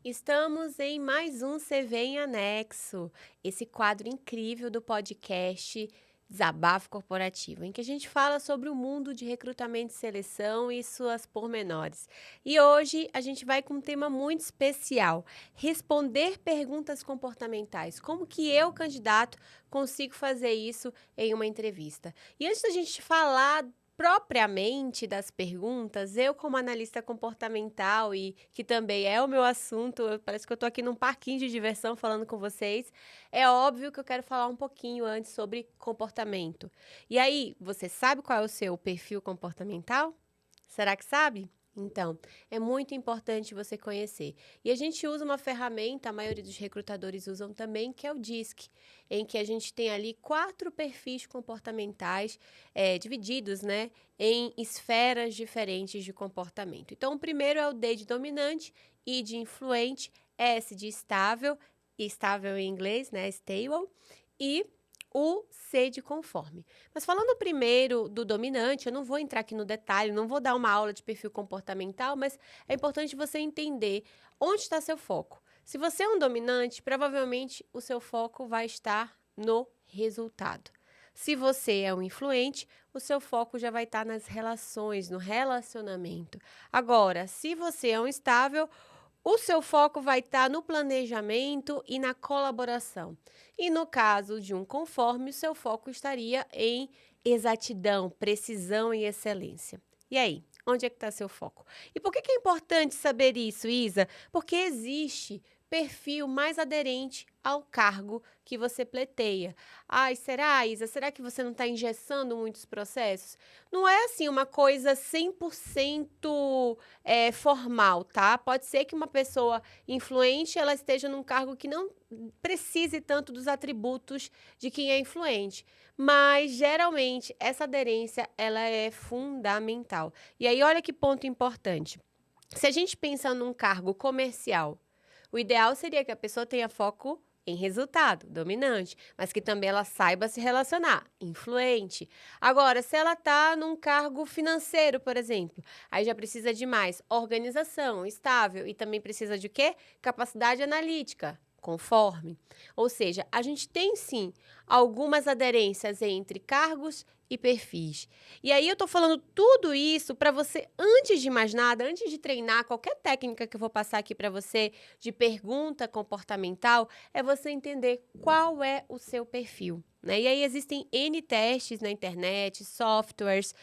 Estamos em mais um CV em Anexo, esse quadro incrível do podcast Desabafo Corporativo, em que a gente fala sobre o mundo de recrutamento e seleção e suas pormenores. E hoje a gente vai com um tema muito especial: responder perguntas comportamentais. Como que eu, candidato, consigo fazer isso em uma entrevista? E antes da gente falar propriamente das perguntas, eu como analista comportamental e que também é o meu assunto, parece que eu estou aqui num parquinho de diversão falando com vocês, é óbvio que eu quero falar um pouquinho antes sobre comportamento. E aí, você sabe qual é o seu perfil comportamental? Será que sabe? Então, é muito importante você conhecer. E a gente usa uma ferramenta, a maioria dos recrutadores usam também, que é o DISC, em que a gente tem ali 4 perfis comportamentais divididos, né, em esferas diferentes de comportamento. Então, o primeiro é o D de dominante, I de influente, S de estável, estável em inglês, né, stable, e o C de conforme. Mas falando primeiro do dominante, eu não vou entrar aqui no detalhe, não vou dar uma aula de perfil comportamental, mas é importante você entender onde está seu foco. Se você é um dominante, provavelmente o seu foco vai estar no resultado. Se você é um influente, o seu foco já vai estar nas relações, no relacionamento. Agora, se você é um estável, o seu foco vai estar no planejamento e na colaboração. E no caso de um conforme, o seu foco estaria em exatidão, precisão e excelência. E aí, onde é que está seu foco? E por que é importante saber isso, Isa? Porque existe perfil mais aderente ao cargo que você pleiteia. Ai, será, Isa? Será que você não está engessando muitos processos? Não é assim uma coisa 100% formal, tá? Pode ser que uma pessoa influente ela esteja num cargo que não precise tanto dos atributos de quem é influente, mas geralmente essa aderência ela é fundamental. E aí olha que ponto importante. Se a gente pensa num cargo comercial, o ideal seria que a pessoa tenha foco em resultado, dominante, mas que também ela saiba se relacionar, influente. Agora, se ela está num cargo financeiro, por exemplo, aí já precisa de mais organização, estável, e também precisa de quê? Capacidade analítica, conforme. Ou seja, a gente tem sim algumas aderências entre cargos e perfis. E aí eu tô falando tudo isso para você, antes de mais nada, antes de treinar qualquer técnica que eu vou passar aqui para você de pergunta comportamental, é você entender qual é o seu perfil. Né? E aí existem N testes na internet, softwares,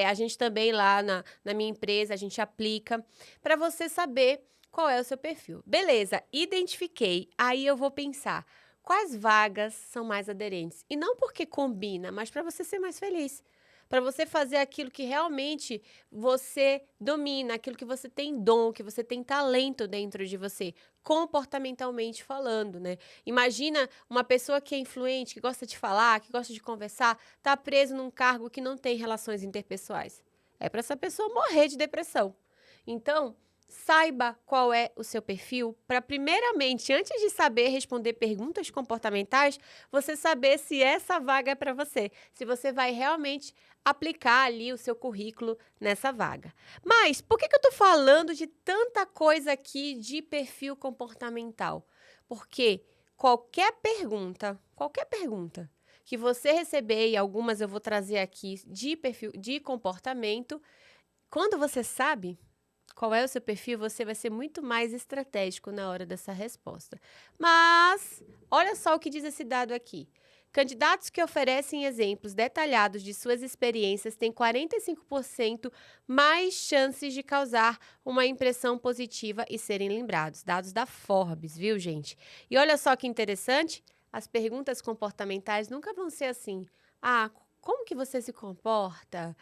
a gente também lá na minha empresa, a gente aplica para você saber qual é o seu perfil. Beleza, identifiquei, aí eu vou pensar quais vagas são mais aderentes. E não porque combina, mas para você ser mais feliz. Para você fazer aquilo que realmente você domina, aquilo que você tem dom, que você tem talento dentro de você, comportamentalmente falando, né? Imagina uma pessoa que é influente, que gosta de falar, que gosta de conversar, tá preso num cargo que não tem relações interpessoais. É para essa pessoa morrer de depressão. Então, saiba qual é o seu perfil para, primeiramente, antes de saber responder perguntas comportamentais, você saber se essa vaga é para você, se você vai realmente aplicar ali o seu currículo nessa vaga. Mas por que eu estou falando de tanta coisa aqui de perfil comportamental? Porque qualquer pergunta que você receber, e algumas eu vou trazer aqui de perfil de comportamento, quando você sabe qual é o seu perfil, você vai ser muito mais estratégico na hora dessa resposta. Mas, olha só o que diz esse dado aqui. Candidatos que oferecem exemplos detalhados de suas experiências têm 45% mais chances de causar uma impressão positiva e serem lembrados. Dados da Forbes, viu, gente? E olha só que interessante, as perguntas comportamentais nunca vão ser assim. Ah, como que você se comporta?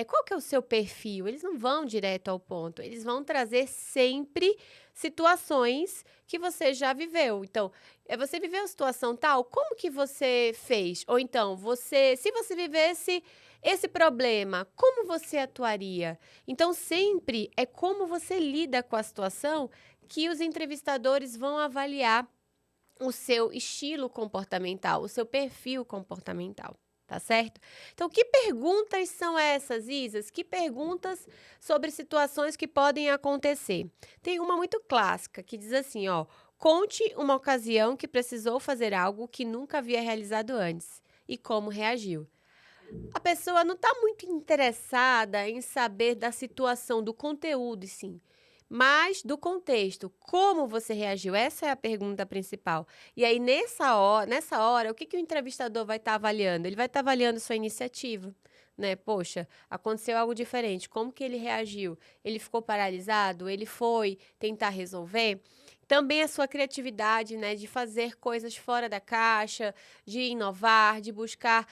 Qual que é o seu perfil? Eles não vão direto ao ponto. Eles vão trazer sempre situações que você já viveu. Então, você viveu a situação tal, como que você fez? Ou então, se você vivesse esse problema, como você atuaria? Então, sempre é como você lida com a situação que os entrevistadores vão avaliar o seu estilo comportamental, o seu perfil comportamental. Tá certo? Então, que perguntas são essas, Isas? Que perguntas sobre situações que podem acontecer? Tem uma muito clássica que diz assim, ó: conte uma ocasião que precisou fazer algo que nunca havia realizado antes e como reagiu. A pessoa não está muito interessada em saber da situação, do conteúdo, sim, mas do contexto. Como você reagiu? Essa é a pergunta principal. E aí, nessa hora, o que que o entrevistador vai estar avaliando? Ele vai estar avaliando sua iniciativa, né? Poxa, aconteceu algo diferente. Como que ele reagiu? Ele ficou paralisado? Ele foi tentar resolver? Também a sua criatividade, né, de fazer coisas fora da caixa, de inovar, de buscar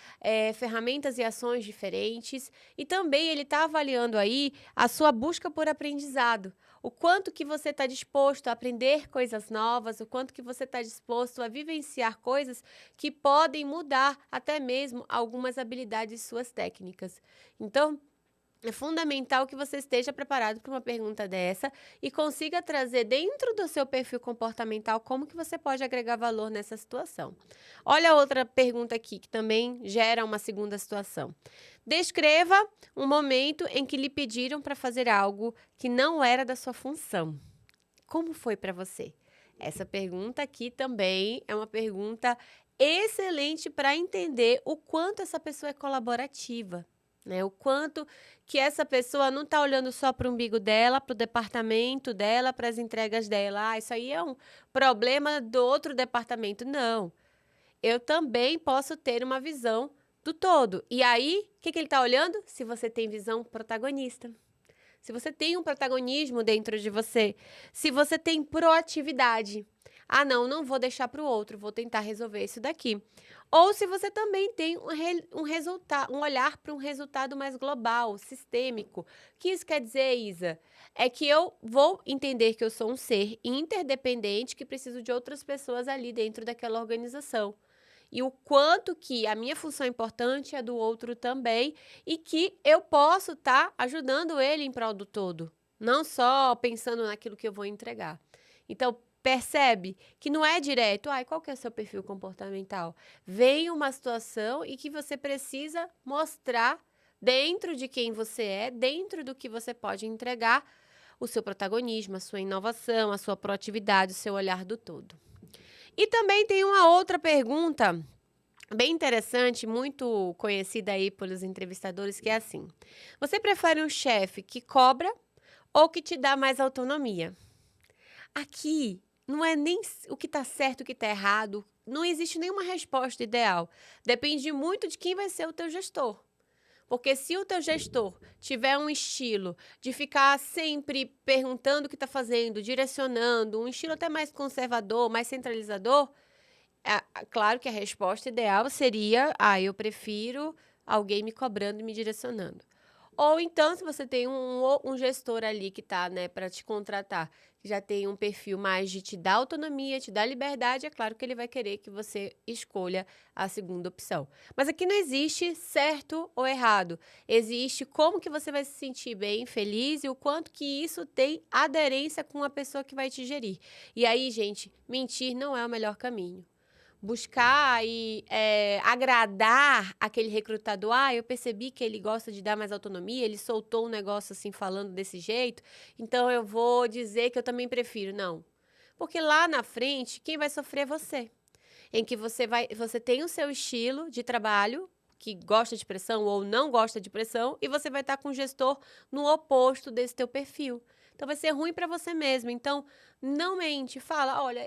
ferramentas e ações diferentes. E também ele está avaliando aí a sua busca por aprendizado. O quanto que você está disposto a aprender coisas novas, o quanto que você está disposto a vivenciar coisas que podem mudar até mesmo algumas habilidades suas técnicas. Então, é fundamental que você esteja preparado para uma pergunta dessa e consiga trazer dentro do seu perfil comportamental como que você pode agregar valor nessa situação. Olha outra pergunta aqui que também gera uma segunda situação. Descreva um momento em que lhe pediram para fazer algo que não era da sua função. Como foi para você? Essa pergunta aqui também é uma pergunta excelente para entender o quanto essa pessoa é colaborativa. Né? O quanto que essa pessoa não está olhando só para o umbigo dela, para o departamento dela, para as entregas dela. Ah, isso aí é um problema do outro departamento. Não. Eu também posso ter uma visão do todo. E aí, o que que ele está olhando? Se você tem visão protagonista. Se você tem um protagonismo dentro de você. Se você tem proatividade. Ah, não vou deixar para o outro, vou tentar resolver isso daqui. Ou se você também tem um olhar para um resultado mais global, sistêmico. O que isso quer dizer, Isa? É que eu vou entender que eu sou um ser interdependente que preciso de outras pessoas ali dentro daquela organização. E o quanto que a minha função é importante é do outro também e que eu posso estar ajudando ele em prol do todo, não só pensando naquilo que eu vou entregar. Então, percebe que não é direto, qual que é o seu perfil comportamental? Vem uma situação e que você precisa mostrar dentro de quem você é, dentro do que você pode entregar, o seu protagonismo, a sua inovação, a sua proatividade, o seu olhar do todo. E também tem uma outra pergunta bem interessante, muito conhecida aí pelos entrevistadores, que é assim: você prefere um chefe que cobra ou que te dá mais autonomia? Aqui não é nem o que está certo, o que está errado, não existe nenhuma resposta ideal. Depende muito de quem vai ser o teu gestor. Porque se o teu gestor tiver um estilo de ficar sempre perguntando o que está fazendo, direcionando, um estilo até mais conservador, mais centralizador, claro que a resposta ideal seria, eu prefiro alguém me cobrando e me direcionando. Ou então, se você tem um gestor ali que está, né, para te contratar, que já tem um perfil mais de te dar autonomia, te dar liberdade, é claro que ele vai querer que você escolha a segunda opção. Mas aqui não existe certo ou errado. Existe como que você vai se sentir bem, feliz e o quanto que isso tem aderência com a pessoa que vai te gerir. E aí, gente, mentir não é o melhor caminho. Buscar e agradar aquele recrutador. Eu percebi que ele gosta de dar mais autonomia, ele soltou um negócio assim falando desse jeito, então eu vou dizer que eu também prefiro. Não, porque lá na frente, quem vai sofrer é você. Em que você tem o seu estilo de trabalho, que gosta de pressão ou não gosta de pressão, e você vai estar com o gestor no oposto desse teu perfil. Então, vai ser ruim para você mesmo. Então, não mente, fala, olha,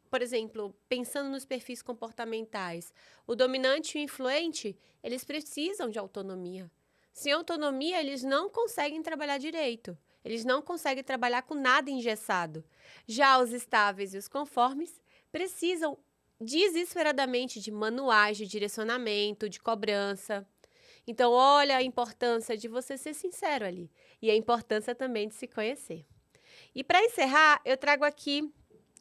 por exemplo, pensando nos perfis comportamentais, o dominante e o influente, eles precisam de autonomia. Sem autonomia, eles não conseguem trabalhar direito. Eles não conseguem trabalhar com nada engessado. Já os estáveis e os conformes precisam desesperadamente de manuais de direcionamento, de cobrança. Então, olha a importância de você ser sincero ali. E a importância também de se conhecer. E para encerrar, eu trago aqui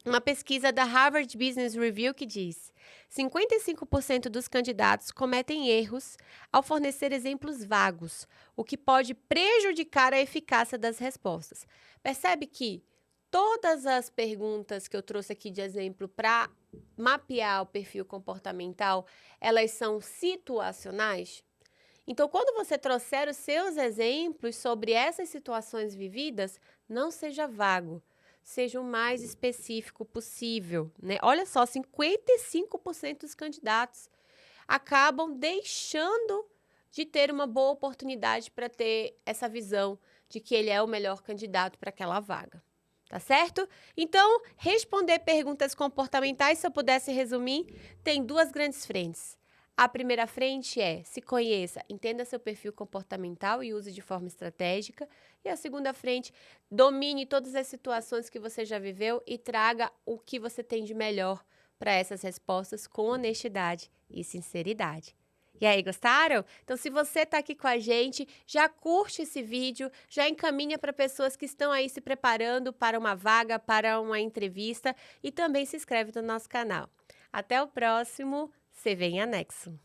uma pesquisa da Harvard Business Review que diz: 55% dos candidatos cometem erros ao fornecer exemplos vagos, o que pode prejudicar a eficácia das respostas. Percebe que todas as perguntas que eu trouxe aqui de exemplo para mapear o perfil comportamental, elas são situacionais? Então, quando você trouxer os seus exemplos sobre essas situações vividas, não seja vago, seja o mais específico possível, né? Olha só, 55% dos candidatos acabam deixando de ter uma boa oportunidade para ter essa visão de que ele é o melhor candidato para aquela vaga. Tá certo? Então, responder perguntas comportamentais, se eu pudesse resumir, tem duas grandes frentes. A primeira frente é: se conheça, entenda seu perfil comportamental e use de forma estratégica. E a segunda frente: domine todas as situações que você já viveu e traga o que você tem de melhor para essas respostas com honestidade e sinceridade. E aí, gostaram? Então, se você está aqui com a gente, já curte esse vídeo, já encaminha para pessoas que estão aí se preparando para uma vaga, para uma entrevista e também se inscreve no nosso canal. Até o próximo CV em Anexo.